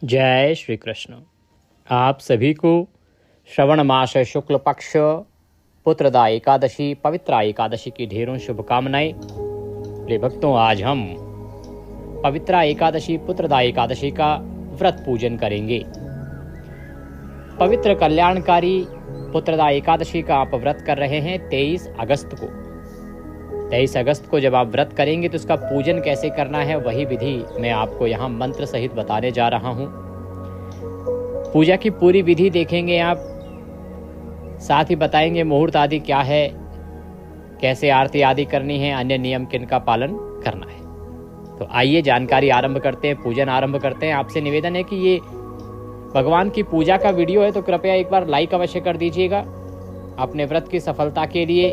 जय श्री कृष्ण। आप सभी को श्रवण मास शुक्ल पक्ष पुत्रदा एकादशी पवित्र एकादशी की ढेरों शुभकामनाएं। प्रिय भक्तों, आज हम पवित्र एकादशी पुत्रदा एकादशी का व्रत पूजन करेंगे। पवित्र कल्याणकारी पुत्रदा एकादशी का आप व्रत कर रहे हैं 23 अगस्त को। 23 अगस्त को जब आप व्रत करेंगे तो उसका पूजन कैसे करना है, वही विधि मैं आपको यहाँ मंत्र सहित बताने जा रहा हूँ। पूजा की पूरी विधि देखेंगे आप, साथ ही बताएंगे मुहूर्त आदि क्या है, कैसे आरती आदि करनी है, अन्य नियम किन का पालन करना है। तो आइए जानकारी आरंभ करते हैं, पूजन आरंभ करते हैं। आपसे निवेदन है कि ये भगवान की पूजा का वीडियो है तो कृपया एक बार लाइक अवश्य कर दीजिएगा अपने व्रत की सफलता के लिए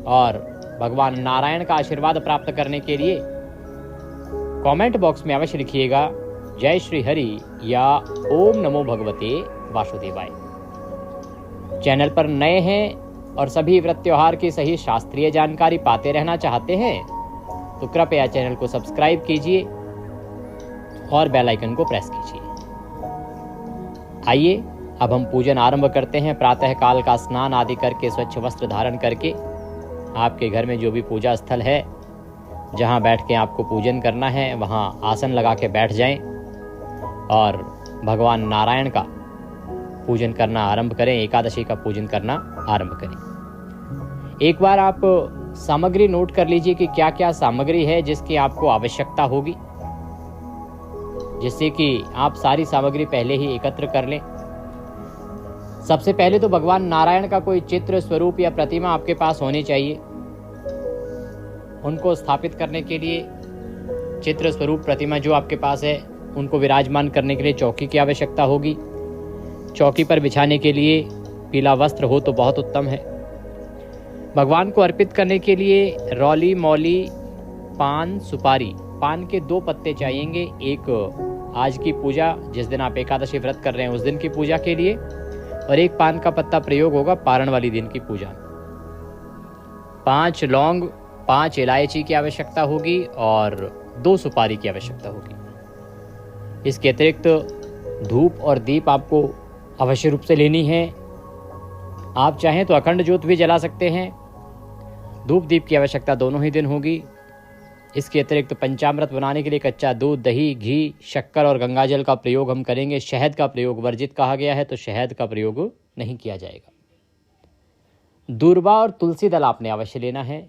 और भगवान नारायण का आशीर्वाद प्राप्त करने के लिए। कमेंट बॉक्स में अवश्य लिखिएगा जय श्री हरि या ओम नमो भगवते वासुदेवाय। चैनल पर नए हैं और सभी व्रत त्योहार की सही शास्त्रीय जानकारी पाते रहना चाहते हैं तो कृपया चैनल को सब्सक्राइब कीजिए और बेल आइकन को प्रेस कीजिए। आइए अब हम पूजन आरंभ करते हैं। प्रातः काल का स्नान आदि करके स्वच्छ वस्त्र धारण करके आपके घर में जो भी पूजा स्थल है, जहां बैठ के आपको पूजन करना है, वहां आसन लगा के बैठ जाएं और भगवान नारायण का पूजन करना आरंभ करें। एकादशी का पूजन करना आरंभ करें। एक बार आप सामग्री नोट कर लीजिए कि क्या क्या सामग्री है जिसकी आपको आवश्यकता होगी, जिससे कि आप सारी सामग्री पहले ही एकत्र कर लें। सबसे पहले तो भगवान नारायण का कोई चित्र, स्वरूप या प्रतिमा आपके पास होनी चाहिए। उनको स्थापित करने के लिए चित्र, स्वरूप, प्रतिमा जो आपके पास है, उनको विराजमान करने के लिए चौकी की आवश्यकता होगी। चौकी पर बिछाने के लिए पीला वस्त्र हो तो बहुत उत्तम है। भगवान को अर्पित करने के लिए रौली, मौली, पान, सुपारी, पान के 2 पत्ते चाहिएंगे। एक आज की पूजा, जिस दिन आप एकादशी व्रत कर रहे हैं उस दिन की पूजा के लिए, और एक पान का पत्ता प्रयोग होगा पारण वाली दिन की पूजा में। 5 लौंग, 5 इलायची की आवश्यकता होगी और 2 सुपारी की आवश्यकता होगी। इसके अतिरिक्त धूप और दीप आपको अवश्य रूप से लेनी है। आप चाहें तो अखंड ज्योत भी जला सकते हैं। धूप दीप की आवश्यकता दोनों ही दिन होगी। इसके अतिरिक्त पंचामृत बनाने के लिए कच्चा दूध, दही, घी, शक्कर और गंगाजल का प्रयोग हम करेंगे। शहद का प्रयोग वर्जित कहा गया है तो शहद का प्रयोग नहीं किया जाएगा। दूर्वा और तुलसी दल आपने अवश्य लेना है।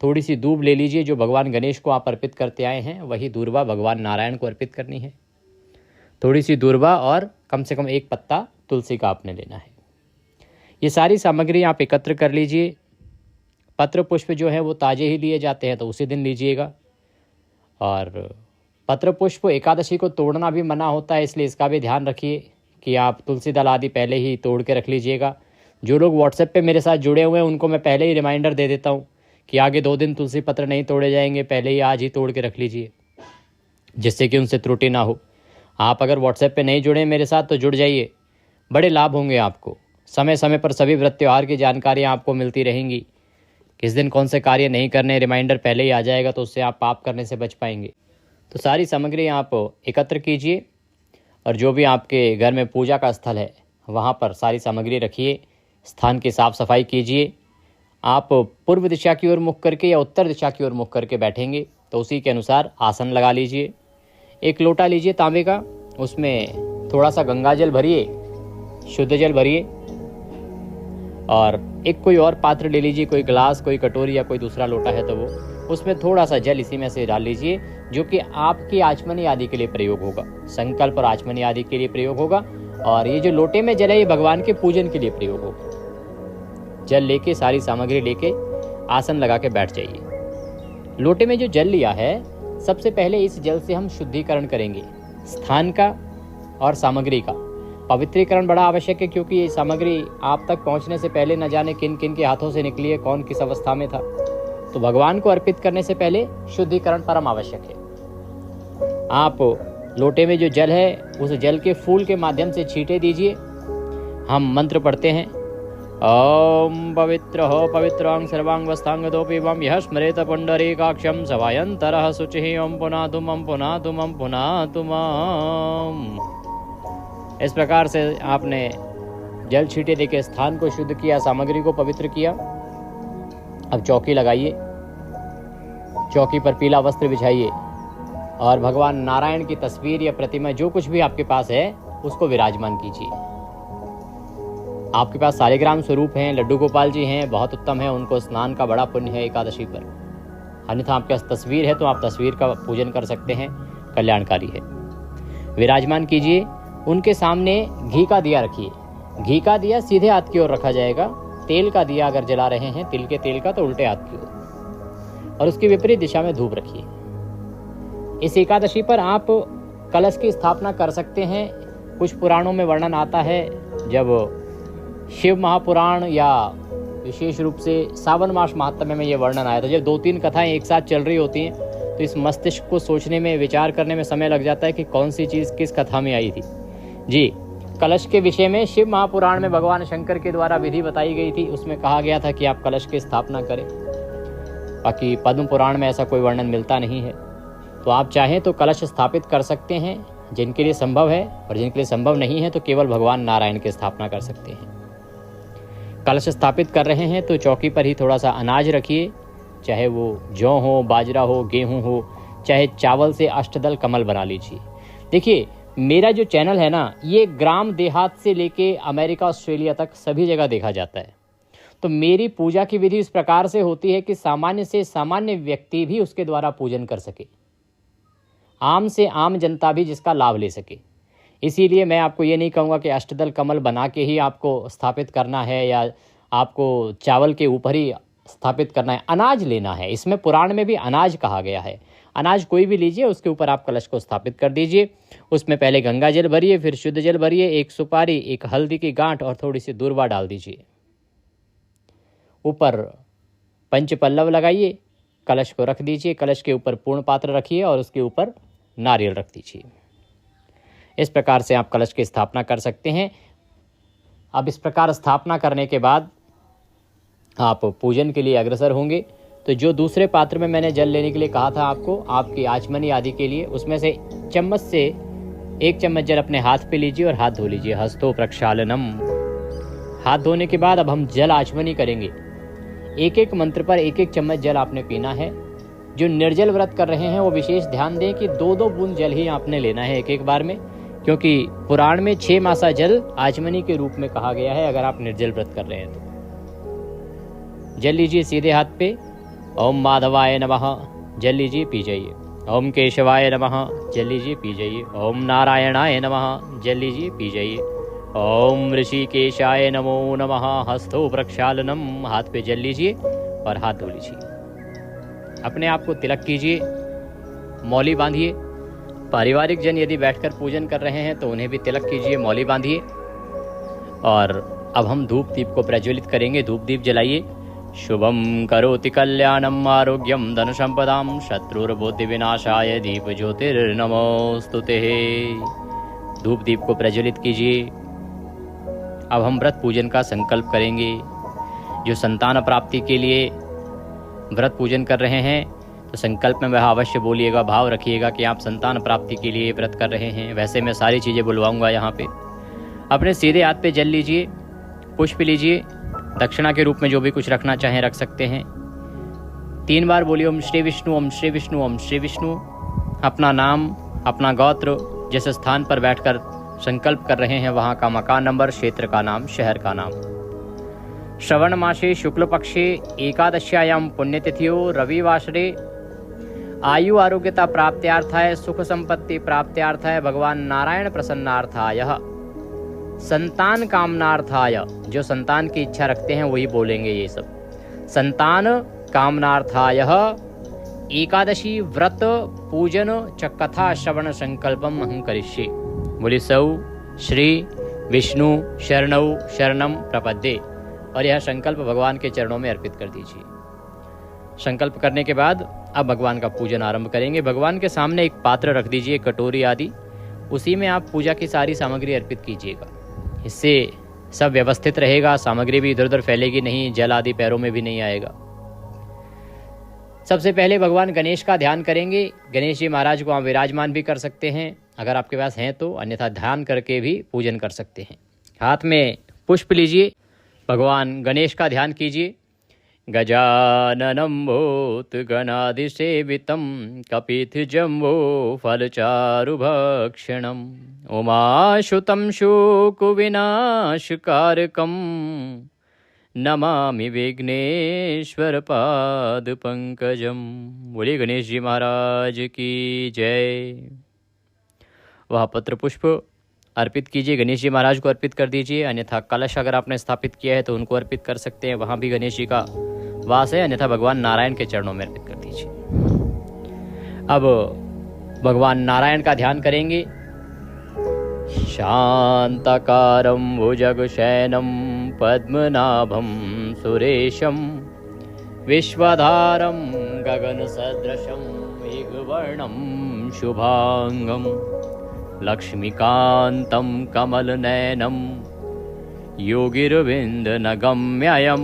थोड़ी सी दूब ले लीजिए, जो भगवान गणेश को आप अर्पित करते आए हैं वही दूर्वा भगवान नारायण को अर्पित करनी है। थोड़ी सी दूर्वा और कम से कम 1 पत्ता तुलसी का आपने लेना है। ये सारी सामग्री आप एकत्र कर लीजिए। पत्र पुष्प जो है वो ताजे ही लिए जाते हैं तो उसी दिन लीजिएगा। और पत्र पुष्प एकादशी को तोड़ना भी मना होता है, इसलिए इसका भी ध्यान रखिए कि आप तुलसी दल आदि पहले ही तोड़ के रख लीजिएगा। जो लोग व्हाट्सएप पे मेरे साथ जुड़े हुए हैं उनको मैं पहले ही रिमाइंडर दे देता हूँ कि आगे 2 दिन तुलसी पत्र नहीं तोड़े जाएंगे, पहले ही आज ही तोड़ के रख लीजिए, जिससे कि उनसे त्रुटि ना हो। आप अगर व्हाट्सएप पे नहीं जुड़े मेरे साथ तो जुड़ जाइए, बड़े लाभ होंगे आपको। समय समय पर सभी व्रत त्योहार की जानकारियाँ आपको मिलती रहेंगी। किस दिन कौन से कार्य नहीं करने, रिमाइंडर पहले ही आ जाएगा तो उससे आप पाप करने से बच पाएंगे। तो सारी सामग्री आप एकत्र कीजिए और जो भी आपके घर में पूजा का स्थल है वहाँ पर सारी सामग्री रखिए। स्थान की साफ सफाई कीजिए। आप पूर्व दिशा की ओर मुख करके या उत्तर दिशा की ओर मुख करके बैठेंगे तो उसी के अनुसार आसन लगा लीजिए। एक लोटा लीजिए तांबे का, उसमें थोड़ा सा गंगाजल भरिए, शुद्ध जल भरिए, और एक कोई और पात्र ले लीजिए, कोई गिलास, कोई कटोरी या कोई दूसरा लोटा है तो वो, उसमें थोड़ा सा जल इसी में से डाल लीजिए, जो कि आपकी आचमनी आदि के लिए प्रयोग होगा। संकल्प और आचमनी आदि के लिए प्रयोग होगा। और ये जो लोटे में जल है ये भगवान के पूजन के लिए प्रयोग होगा। जल लेके, सारी सामग्री लेके आसन लगा के बैठ जाइए। लोटे में जो जल लिया है, सबसे पहले इस जल से हम शुद्धिकरण करेंगे स्थान का और सामग्री का। पवित्रीकरण बड़ा आवश्यक है, क्योंकि ये सामग्री आप तक पहुंचने से पहले न जाने किन किन के हाथों से निकली है, कौन किस अवस्था में था। तो भगवान को अर्पित करने से पहले शुद्धिकरण परम आवश्यक है। आप लोटे में जो जल है उस जल के फूल के माध्यम से छींटे दीजिए। हम मंत्र पढ़ते हैं, ओम पवित्र हो पवित्रांग सर्वांग वस्तांगदोपि वम यह स्मरेत पुंडरीकाक्षं सवायंतरः शुचिः ओम पुनातुम पुनातुम पुनातुम। इस प्रकार से आपने जल छींटे देके स्थान को शुद्ध किया, सामग्री को पवित्र किया। अब चौकी लगाइए, चौकी पर पीला वस्त्र बिछाइए और भगवान नारायण की तस्वीर या प्रतिमा जो कुछ भी आपके पास है उसको विराजमान कीजिए। आपके पास सालिग्राम स्वरूप हैं, लड्डू गोपाल जी हैं, बहुत उत्तम है, उनको स्नान का बड़ा पुण्य है एकादशी पर। अन्यथा आपके पास तस्वीर है तो आप तस्वीर का पूजन कर सकते हैं, कल्याणकारी है। विराजमान कीजिए, उनके सामने घी का दिया रखिए। घी का दिया सीधे हाथ की ओर रखा जाएगा। तेल का दिया अगर जला रहे हैं, तिल के तेल का, तो उल्टे हाथ की ओर, और उसकी विपरीत दिशा में धूप रखिए। इस एकादशी पर आप कलश की स्थापना कर सकते हैं। कुछ पुराणों में वर्णन आता है, जब शिव महापुराण या विशेष रूप से सावन मास महात्म्य में ये वर्णन आया था, जब 2-3 कथाएं एक साथ चल रही होती हैं तो इस मस्तिष्क को सोचने में, विचार करने में समय लग जाता है कि कौन सी चीज़ किस कथा में आई थी। जी, कलश के विषय में शिव महापुराण में भगवान शंकर के द्वारा विधि बताई गई थी। उसमें कहा गया था कि आप कलश की स्थापना करें। बाकी पद्म पुराण में ऐसा कोई वर्णन मिलता नहीं है। तो आप चाहें तो कलश स्थापित कर सकते हैं, जिनके लिए संभव है, और जिनके लिए संभव नहीं है तो केवल भगवान नारायण की स्थापना कर सकते हैं। कलश स्थापित कर रहे हैं तो चौकी पर ही थोड़ा सा अनाज रखिए, चाहे वो जौ हो, बाजरा हो, गेहूं हो, चाहे चावल से अष्टदल कमल बना लीजिए। देखिए, मेरा जो चैनल है ना, ये ग्राम देहात से लेके अमेरिका, ऑस्ट्रेलिया तक सभी जगह देखा जाता है। तो मेरी पूजा की विधि इस प्रकार से होती है कि सामान्य से सामान्य व्यक्ति भी उसके द्वारा पूजन कर सके, आम से आम जनता भी जिसका लाभ ले सके। इसीलिए मैं आपको ये नहीं कहूँगा कि अष्टदल कमल बना के ही आपको स्थापित करना है या आपको चावल के ऊपर ही स्थापित करना है। अनाज लेना है, इसमें पुराण में भी अनाज कहा गया है। अनाज कोई भी लीजिए, उसके ऊपर आप कलश को स्थापित कर दीजिए। उसमें पहले गंगा जल भरिए, फिर शुद्ध जल भरिए, एक सुपारी, एक हल्दी की गांठ और थोड़ी सी दूर्वा डाल दीजिए। ऊपर पंच पल्लव लगाइए, कलश को रख दीजिए। कलश के ऊपर पूर्ण पात्र रखिए और उसके ऊपर नारियल रख दीजिए। इस प्रकार से आप कलश की स्थापना कर सकते हैं। अब इस प्रकार स्थापना करने के बाद आप पूजन के लिए अग्रसर होंगे। तो जो दूसरे पात्र में मैंने जल लेने के लिए कहा था आपको, आपकी आचमनी आदि के लिए, उसमें से चम्मच से 1 चम्मच जल अपने हाथ पे लीजिए और हाथ धो लीजिए। हस्तो प्रक्षालनम। हाथ धोने के बाद अब हम जल आचमनी करेंगे। एक एक मंत्र पर 1-1 चम्मच जल आपने पीना है। जो निर्जल व्रत कर रहे हैं वो विशेष ध्यान दें कि 2-2 बूंद जल ही आपने लेना है एक बार में, क्योंकि पुराण में 6 मासा जल आचमनी के रूप में कहा गया है अगर आप निर्जल व्रत कर रहे हैं तो। जल लीजिए सीधे हाथ पे। ओम माधवाय नमः, जल लीजिए, पी जाइए। ओम केशवाय नमः, जल लीजिए, पी जाइए। ओम नारायणाय नमः, जल लीजिए, पी जाइए। ओम ऋषिकेशाय नमो नमः, हस्तो प्रक्षालनम, हाथ पे जल लीजिए और हाथ धो लीजिए। अपने आप को तिलक कीजिए, मौली बांधिए। पारिवारिक जन यदि बैठकर पूजन कर रहे हैं तो उन्हें भी तिलक कीजिए, मौली बांधिए। और अब हम धूप दीप को प्रज्वलित करेंगे। धूप दीप जलाइए। शुभम करोति कल्याणम आरोग्यम धन संपदाम शत्रुर्बुद्धि विनाशाय दीप ज्योतिर्नमोस्तुते। धूप दीप को प्रज्वलित कीजिए। अब हम व्रत पूजन का संकल्प करेंगे। जो संतान प्राप्ति के लिए व्रत पूजन कर रहे हैं तो संकल्प में वह अवश्य बोलिएगा, भाव रखिएगा कि आप संतान प्राप्ति के लिए व्रत कर रहे हैं। वैसे मैं सारी चीज़ें बुलवाऊंगा यहाँ पे। अपने सीधे हाथ पे जल लीजिए, पुष्प लीजिए, दक्षिणा के रूप में जो भी कुछ रखना चाहें रख सकते हैं। 3 बार बोलिए ओम श्री विष्णु, ओम श्री विष्णु, ओम श्री विष्णु। अपना नाम, अपना गोत्र, जिस स्थान पर बैठकर संकल्प कर रहे हैं वहाँ का मकान नंबर, क्षेत्र का नाम, शहर का नाम। श्रवण मासे शुक्ल पक्षे एकादश्यायाम पुण्यतिथियो रविवासरे आयु आरोग्यता प्राप्त्यार्थाय सुख संपत्ति प्राप्त्यार्थाय भगवान नारायण प्रसन्नार्थाय संतान कामनार्थाय। जो संतान की इच्छा रखते हैं वही बोलेंगे ये सब। संतान कामनार्थाय एकादशी व्रत पूजन च कथा श्रवण संकल्पम अहं करिष्ये। बोले सौ श्री विष्णु शरणौ शरणम प्रपद्ये। और यह संकल्प भगवान के चरणों में अर्पित कर दीजिए। संकल्प करने के बाद अब भगवान का पूजन आरंभ करेंगे। भगवान के सामने एक पात्र रख दीजिए, कटोरी आदि, उसी में आप पूजा की सारी सामग्री अर्पित कीजिएगा। इससे सब व्यवस्थित रहेगा, सामग्री भी इधर उधर फैलेगी नहीं, जल आदि पैरों में भी नहीं आएगा। सबसे पहले भगवान गणेश का ध्यान करेंगे। गणेश जी महाराज को आप विराजमान भी कर सकते हैं। अगर आपके पास हैं तो, अन्यथा ध्यान करके भी पूजन कर सकते हैं। हाथ में पुष्प लीजिए, भगवान गणेश का ध्यान कीजिए। गजाननं भूतगणाधिसेवितं कपिध्वजम्बो फलचारुभक्षणम् उमासुतं शोकविनाशकारकं नमामि विघ्नेश्वर पाद पंकजम। बोलिए गणेश जी महाराज की जय। वह पत्र पुष्प अर्पित कीजिए, गणेश जी महाराज को अर्पित कर दीजिए। अन्यथा कलश अगर आपने स्थापित किया है तो उनको अर्पित कर सकते हैं, वहाँ भी गणेश जी का वास है। अन्यथा भगवान नारायण के चरणों में अर्पित कर दीजिए। अब भगवान नारायण का ध्यान करेंगे। शांताकारं भुजगशयनं पद्मनाभं सुरेशं विश्वधारं गगनसदृशं मेघवर्णं शुभांगं लक्ष्मीकान्तं कमलनयनं योगिरविन्दनगम्यं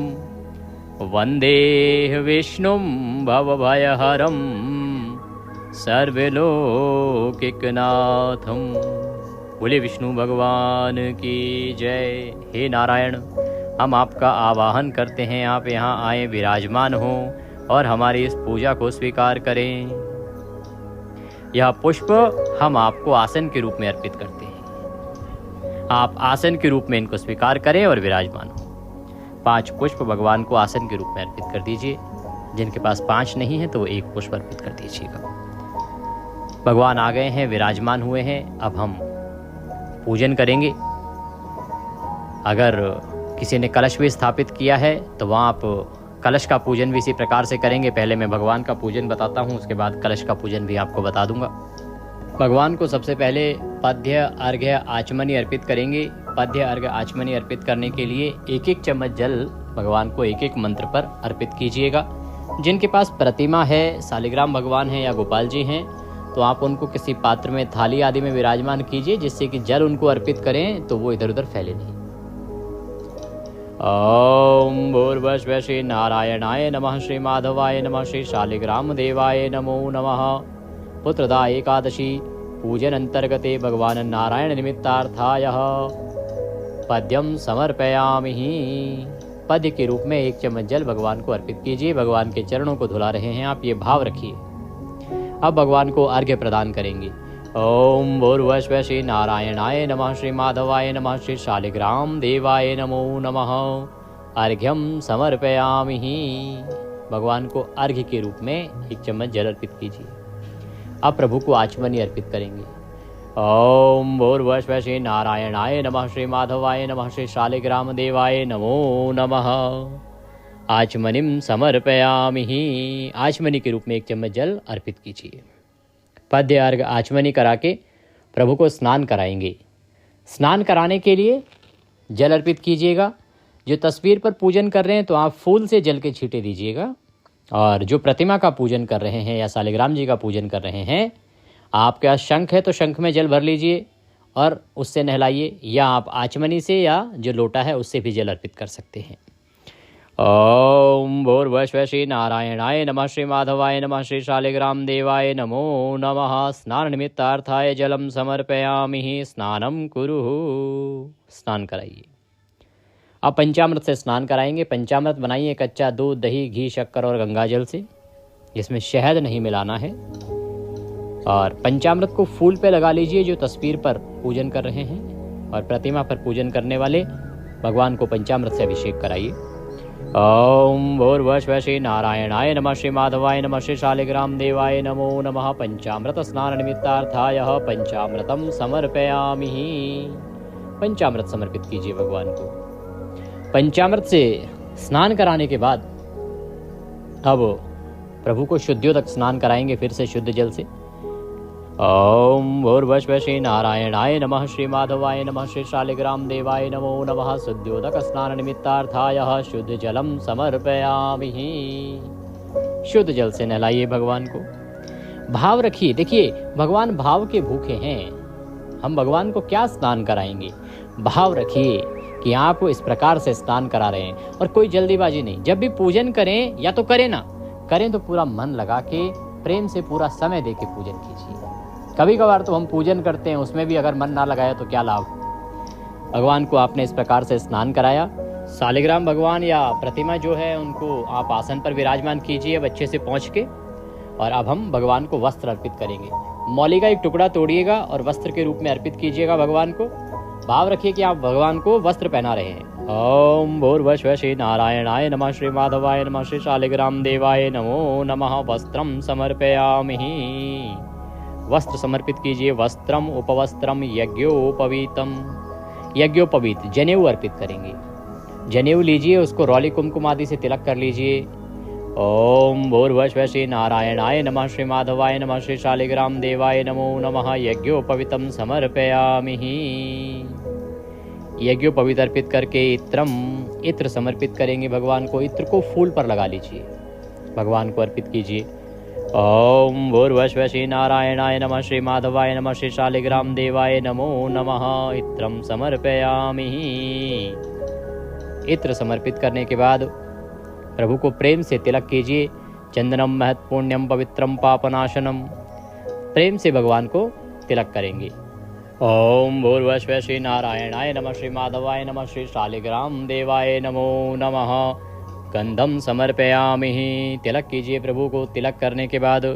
वन्दे विष्णुं भवभयहरं सर्वलोकिकनाथं। बोले विष्णु भगवान की जय। हे नारायण, हम आपका आवाहन करते हैं, आप यहाँ आए विराजमान हो और हमारी इस पूजा को स्वीकार करें। यह पुष्प हम आपको आसन के रूप में अर्पित करते हैं, आप आसन के रूप में इनको स्वीकार करें और विराजमान हो। 5 पुष्प भगवान को आसन के रूप में अर्पित कर दीजिए। जिनके पास 5 नहीं है तो वो 1 पुष्प अर्पित कर दीजिएगा। भगवान आ गए हैं, विराजमान हुए हैं। अब हम पूजन करेंगे। अगर किसी ने कलश भी स्थापित किया है तो वहाँ आप कलश का पूजन भी इसी प्रकार से करेंगे। पहले मैं भगवान का पूजन बताता हूँ, उसके बाद कलश का पूजन भी आपको बता दूंगा। भगवान को सबसे पहले पद्य अर्घ्य आचमनी अर्पित करेंगे। पद्य अर्घ्य आचमनी अर्पित करने के लिए 1-1 चम्मच जल भगवान को 1-1 मंत्र पर अर्पित कीजिएगा। जिनके पास प्रतिमा है, शालिग्राम भगवान है या गोपाल जी हैं, तो आप उनको किसी पात्र में, थाली आदि में विराजमान कीजिए, जिससे कि जल उनको अर्पित करें तो वो इधर उधर फैले नहीं। ओम भूर्भुवः श्री नारायणाय नमः, श्री माधवाय नमः, श्री शालिग्राम देवाय नमो नमः। पुत्रदा एकादशी पूजन अंतर्गते भगवान नारायण निमित्तार्थाय पद्यम समर्पयामि। पद्य के रूप में 1 चम्मच जल भगवान को अर्पित कीजिए। भगवान के चरणों को धुला रहे हैं आप, ये भाव रखिए। अब भगवान को अर्घ्य प्रदान करेंगे। ओम भूर्भुवः श्री नारायणाय नमः, श्री माधवाय नमः, श्री शालिग्राम देवाय नमो नमः। अर्घ्यम समर्पयामि। भगवान को अर्घ्य के रूप में 1 चम्मच जल अर्पित कीजिए। अब प्रभु को आचमनी अर्पित करेंगे। ओम भूर्भुवः श्री नारायणाय नमः, श्री माधवाय नमः, श्री शालिग्राम देवाय नमो नमः। आचमनिम समर्पयामि। आचमनी के रूप में 1 चम्मच जल अर्पित कीजिए। पद्य अर्घ्य आचमनी करा के प्रभु को स्नान कराएंगे। स्नान कराने के लिए जल अर्पित कीजिएगा। जो तस्वीर पर पूजन कर रहे हैं तो आप फूल से जल के छींटे दीजिएगा, और जो प्रतिमा का पूजन कर रहे हैं या शालिग्राम जी का पूजन कर रहे हैं, आपके पास शंख है तो शंख में जल भर लीजिए और उससे नहलाइए, या आप आचमनी से या जो लोटा है उससे भी जल अर्पित कर सकते हैं। ओम भूर्भुवः श्री नारायणाय नमः, श्री माधवाय नमः, श्री शालिग्राम देवाय नमो नमः। स्नान निमित्तार्थाय जलम समर्पयामि। स्नानम कुरु। स्नान कराइए। अब पंचामृत से स्नान कराएंगे। पंचामृत बनाइए कच्चा दूध, दही, घी, शक्कर और गंगा जल से, जिसमें शहद नहीं मिलाना है। और पंचामृत को फूल पे लगा लीजिए जो तस्वीर पर पूजन कर रहे हैं, और प्रतिमा पर पूजन करने वाले भगवान को पंचामृत से अभिषेक कराइए। ओम भूर्भुवः श्री नारायणाय नमः, श्री माधवाय नमः, श्री शालिग्राम देवाय नमो नमः। पंचामृत स्नान निमित्तार्थाय पंचामृतम समर्पयामि। पंचामृत समर्पित कीजिए भगवान को। पंचामृत से स्नान कराने के बाद अब प्रभु को शुद्धियोदक स्नान कराएंगे, फिर से शुद्ध जल से। ओम भूर्भुवः श्री नारायणाय नमः, श्री माधवाय नमः, श्री शालिग्राम देवाय नमो नमः। शुद्धियोदक स्नान निमित्तार्थाय शुद्ध जलम समर्पयामि। शुद्ध जल से नहलाइए भगवान को। भाव रखिए। देखिए, भगवान भाव के भूखे हैं। हम भगवान को क्या स्नान कराएंगे? भाव रखिए कि आप इस प्रकार से स्नान करा रहे हैं, और कोई जल्दीबाजी नहीं। जब भी पूजन करें, या तो करें ना करें तो पूरा मन लगा के, प्रेम से पूरा समय दे के पूजन कीजिए। कभी कभार तो हम पूजन करते हैं, उसमें भी अगर मन ना लगाया तो क्या लाभ। भगवान को आपने इस प्रकार से स्नान कराया। शालिग्राम भगवान या प्रतिमा जो है उनको आप आसन पर विराजमान कीजिए बच्चे से पहुँच के। और अब हम भगवान को वस्त्र अर्पित करेंगे। मौली का एक टुकड़ा तोड़िएगा और वस्त्र के रूप में अर्पित कीजिएगा भगवान को। भाव रखिए कि आप भगवान को वस्त्र पहना रहे हैं। ओम भूर्भुवः श्री नारायणाय नमः, श्री माधवाय नमः, श्री शालिग्राम देवाय नमो नमः। वस्त्रम समर्पयामि। वस्त्र समर्पित कीजिए। वस्त्रम उपवस्त्रम यज्ञोपवीतम। यज्ञोपवीत जनेऊ अर्पित करेंगे। जनेऊ लीजिए, उसको रौली कुमकुम आदि से तिलक कर लीजिए। ओम भूर्भुवः श्री नारायणाय नमः, श्री माधवाय नमः, श्री शालिग्राम देवाय नमो नमः। यज्ञोपवीतम समर्पयामि। यज्ञोपवीत अर्पित करके इत्र समर्पित करेंगे भगवान को। इत्र को फूल पर लगा लीजिए, भगवान को अर्पित कीजिए। ओम भूर्भुवः श्री नारायणाय नमः, श्री माधवाय नमः, श्री शालिग्राम देवाय नमो नमः। इत्रम समर्पयामि। इत्र समर्पित करने के बाद प्रभु को प्रेम से तिलक कीजिए। चंदनम महत् पुण्यम पवित्रम पापनाशनम। प्रेम से भगवान को तिलक करेंगे। ओम भूर्भुवः श्री नारायणाय नमः, श्री माधवाय नमः, श्री शालिग्राम देवाय नमो नमः। गंधम समर्पयामि। तिलक कीजिए प्रभु को। तिलक करने के बाद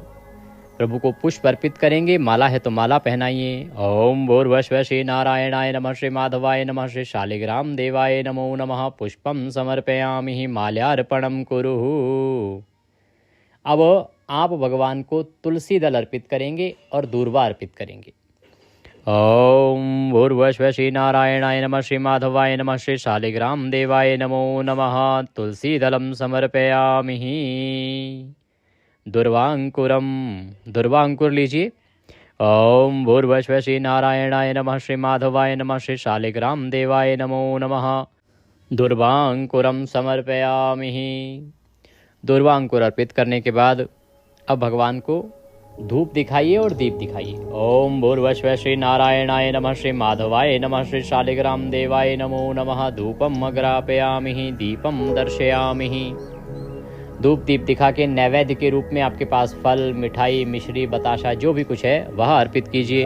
प्रभु को पुष्प अर्पित करेंगे। माला है तो माला पहनाइए। ओम भूर्भुवः श्री नारायणाय नमः, श्री माधवाय नमः, श्री शालिग्राम देवाय नमो नमः। पुष्पम समर्पयामि। माल्यार्पणम कुरुः। अब आप भगवान को तुलसी दल अर्पित करेंगे और दूर्वा अर्पित करेंगे। ओम भूर्भुवः श्री नारायणाय नमः, श्री माधवाय नमः, श्री शालिग्राम देवाय नमो नमः। तुलसी दलम समर्पयामि। दुर्वांकुरम। दुर्वांकुर लीजिए। ओम भूर्भुवः श्री नारायणाय नमः, श्री माधवाय नमः, श्री शालिग्राम देवाय नमो नमः। दुर्वांकुरम समर्पयामि। दुर्वांकुर अर्पित करने के बाद अब भगवान को धूप दिखाइए और दीप दिखाइए। ओम भूर्भुवः श्री नारायणाय नमः, श्री माधवाय नमः, श्री शालिग्राम देवाय नमो नमः। धूपम अग्रापयामि। दीपम दर्शयामि। धूप दीप दिखा के नैवेद्य के रूप में आपके पास फल, मिठाई, मिश्री, बताशा जो भी कुछ है वह अर्पित कीजिए।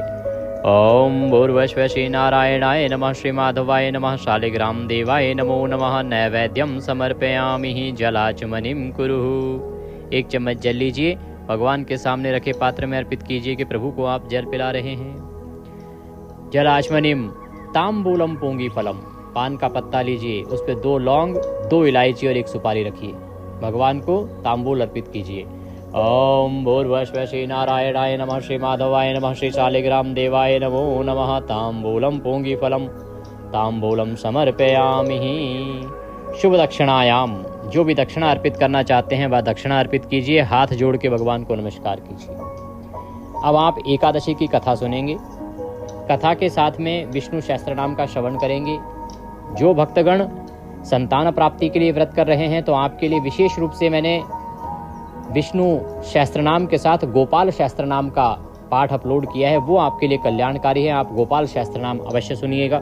ओम भूर्भुवः श्री नारायणाय नमः, श्री माधवाय नमः, शालिग्राम देवाय नमो नमः। नैवेद्यम समर्पयामि। जलाचमनिम कुरुः। एक चम्मच जल लीजिए, भगवान के सामने रखे पात्र में अर्पित कीजिए कि प्रभु को आप जल पिला रहे हैं। जलाचमनिम तांबूलम पूंगी फलम। पान का पत्ता लीजिए, उस पर 2 लौंग, 2 इलायची और 1 सुपारी रखिए। भगवान को तांबूल अर्पित कीजिए। ओम भूर्भुवः श्री नारायणाय नमः, श्री माधवाय नमः, श्री शालिग्राम देवाय नमो नमः। तांबूलम पूंगी फलम तांबूलम समर्पयामि। शुभ दक्षिणायाम। जो भी दक्षिणा अर्पित करना चाहते हैं वह दक्षिणा अर्पित कीजिए। हाथ जोड़ के भगवान को नमस्कार कीजिए। अब आप एकादशी की कथा सुनेंगे। कथा के साथ में विष्णु सहस्त्र नाम का श्रवण करेंगे। जो भक्तगण संतान प्राप्ति के लिए व्रत कर रहे हैं तो आपके लिए विशेष रूप से मैंने विष्णु सहस्त्र नाम के साथ गोपाल सहस्त्र नाम का पाठ अपलोड किया है, वो आपके लिए कल्याणकारी है। आप गोपाल सहस्त्र नाम अवश्य सुनिएगा।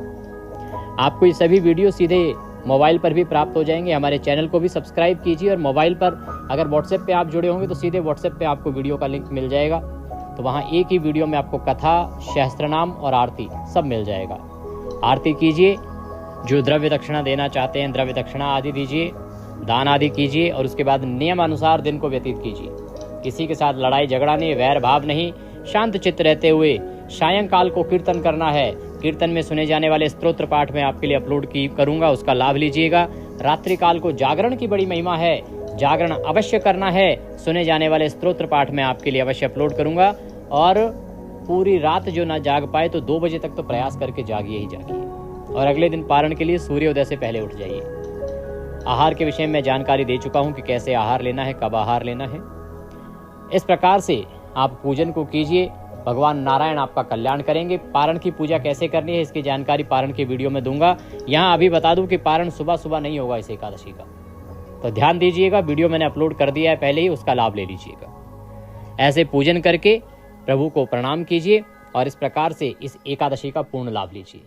आपको ये सभी वीडियो सीधे मोबाइल पर भी प्राप्त हो जाएंगे। हमारे चैनल को भी सब्सक्राइब कीजिए और मोबाइल पर अगर व्हाट्सएप पे आप जुड़े होंगे तो सीधे व्हाट्सएप पे आपको वीडियो का लिंक मिल जाएगा। तो वहाँ एक ही वीडियो में आपको कथा, सहस्त्रनाम और आरती सब मिल जाएगा। आरती कीजिए। जो द्रव्य दक्षिणा देना चाहते हैं द्रव्य दक्षिणा आदि दीजिए, दान आदि कीजिए और उसके बाद नियमानुसार दिन को व्यतीत कीजिए। किसी के साथ लड़ाई झगड़ा नहीं, वैर भाव नहीं, शांत चित्त रहते हुए सायंकाल को कीर्तन करना है। कीर्तन में सुने जाने वाले स्तोत्र पाठ में आपके लिए अपलोड करूंगा, उसका लाभ लीजिएगा। रात्रि काल को जागरण की बड़ी महिमा है, जागरण अवश्य करना है। सुने जाने वाले स्तोत्र पाठ में आपके लिए अवश्य अपलोड करूंगा। और पूरी रात जो ना जाग पाए तो 2 बजे तक तो प्रयास करके जागिए ही जागिए। और अगले दिन पारण के लिए सूर्योदय से पहले उठ जाइए। आहार के विषय में जानकारी दे चुका हूं कि कैसे आहार लेना है, कब आहार लेना है। इस प्रकार से आप पूजन को कीजिए। भगवान नारायण आपका कल्याण करेंगे। पारण की पूजा कैसे करनी है इसकी जानकारी पारण के वीडियो में दूंगा। यहाँ अभी बता दूं कि पारण सुबह सुबह नहीं होगा इस एकादशी का, तो ध्यान दीजिएगा। वीडियो मैंने अपलोड कर दिया है पहले ही, उसका लाभ ले लीजिएगा। ऐसे पूजन करके प्रभु को प्रणाम कीजिए और इस प्रकार से इस एकादशी का पूर्ण लाभ लीजिए।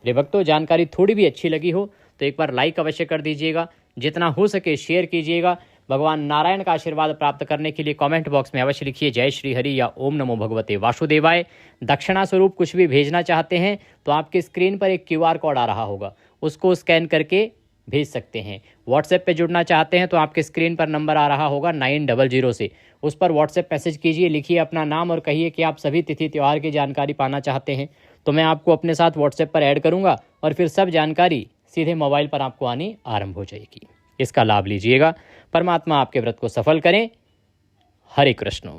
प्रिय भक्तों, जानकारी थोड़ी भी अच्छी लगी हो तो एक बार लाइक अवश्य कर दीजिएगा। जितना हो सके शेयर कीजिएगा। भगवान नारायण का आशीर्वाद प्राप्त करने के लिए कमेंट बॉक्स में अवश्य लिखिए जय श्री हरि या ओम नमो भगवते वासुदेवाय। दक्षिणा स्वरूप कुछ भी भेजना चाहते हैं तो आपके स्क्रीन पर एक QR कोड आ रहा होगा, उसको स्कैन करके भेज सकते हैं। व्हाट्सएप पे जुड़ना चाहते हैं तो आपके स्क्रीन पर नंबर आ रहा होगा 900 से, उस पर व्हाट्सएप मैसेज कीजिए, लिखिए अपना नाम और कहिए कि आप सभी तिथि त्यौहार की जानकारी पाना चाहते हैं, तो मैं आपको अपने साथ व्हाट्सएप पर ऐड करूंगा और फिर सब जानकारी सीधे मोबाइल पर आपको आनी आरंभ हो जाएगी। इसका लाभ लीजिएगा। परमात्मा आपके व्रत को सफल करें। हरे कृष्ण।